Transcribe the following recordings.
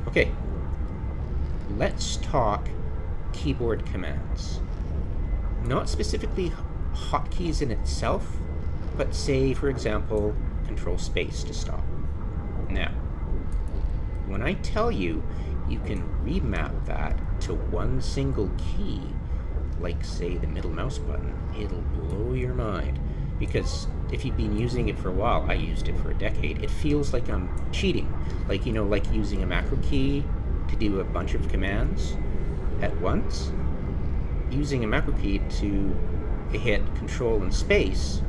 Okay, let's talk keyboard commands. Not specifically hotkeys in itself, but say, for example, control space to stop. Now, when I tell you you can remap that to one single key, like say the middle mouse button, it'll blow your mind. Because if you've been using it for a while, I used it for a decade, it feels like I'm cheating. Like, like using a macro key to do a bunch of commands at once. Using a macro key to hit control and space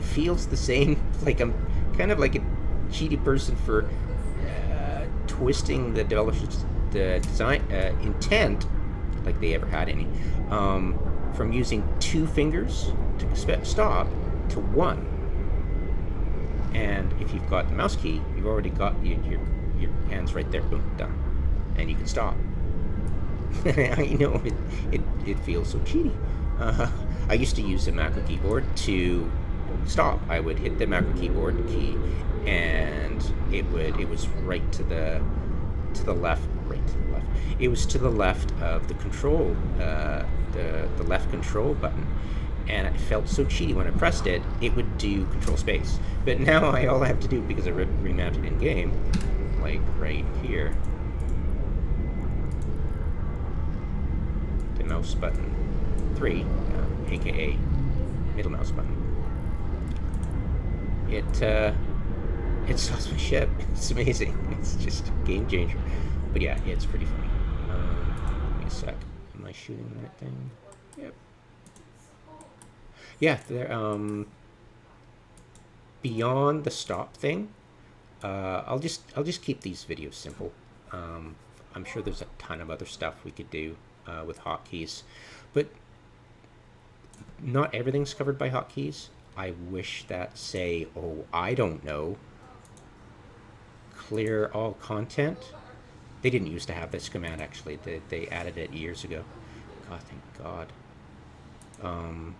feels the same. Like I'm kind of like a cheaty person for twisting the developer's the design intent, like they ever had any, from using two fingers to stop to one. And if you've got the mouse key, you've already got your hands right there, boom, done, and you can stop. I know it feels so cheaty. I used to use the macro keyboard to stop. I would hit the macro keyboard key, and it was right to the left, right to the left. It was to the left of the control, the left control button, and it felt so cheaty when I pressed it. It would do control space, but now all I have to do, because I remounted in game, like right here, the mouse button 3, aka middle mouse button. It stops my ship. It's amazing. It's just a game changer. But yeah, it's pretty funny. Give me a sec. Am I shooting that thing? Yep. Yeah, beyond the stop thing, I'll just keep these videos simple. I'm sure there's a ton of other stuff we could do with hotkeys, but not everything's covered by hotkeys. I wish that, say, I don't know, clear all content. They didn't used to have this command, actually. They added it years ago. God, thank God.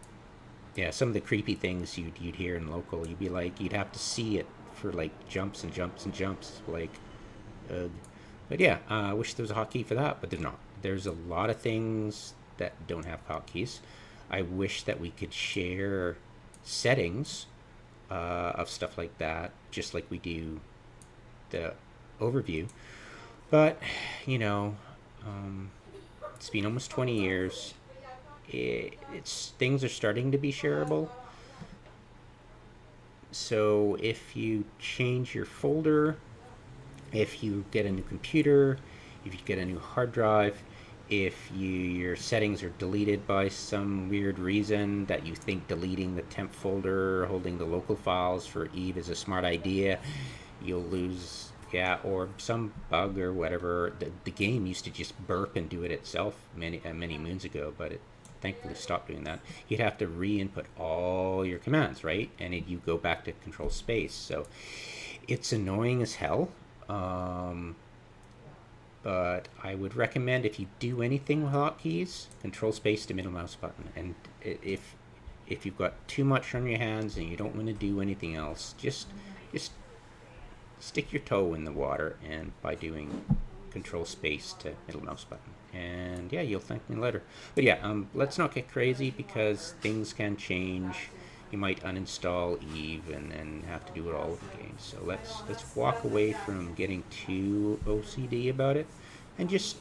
Yeah, some of the creepy things you'd hear in local, you'd have to see it for like jumps and jumps and jumps, like, but yeah, I wish there was a hotkey for that, but there's not. There's a lot of things that don't have hotkeys. I wish that we could share settings of stuff like that, just like we do the overview. But you know, it's been almost 20 years. It's things are starting to be shareable. So if you change your folder, if you get a new computer, if you get a new hard drive, if your settings are deleted by some weird reason that you think deleting the temp folder holding the local files for Eve is a smart idea, you'll lose, yeah, or some bug or whatever. The game used to just burp and do it itself many moons ago, but it thankfully stopped doing that. You'd have to re-input all your commands, right? And you go back to control space. So it's annoying as hell. But I would recommend, if you do anything with hotkeys, control space to middle mouse button. And if you've got too much on your hands and you don't want to do anything else, just stick your toe in the water, and by doing control space to middle mouse button. And yeah, you'll thank me later. But yeah, let's not get crazy, because things can change. You might uninstall Eve and have to do it all over again. So let's walk away from getting too OCD about it, and just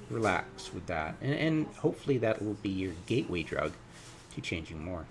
relax with that. And hopefully that will be your gateway drug to changing more.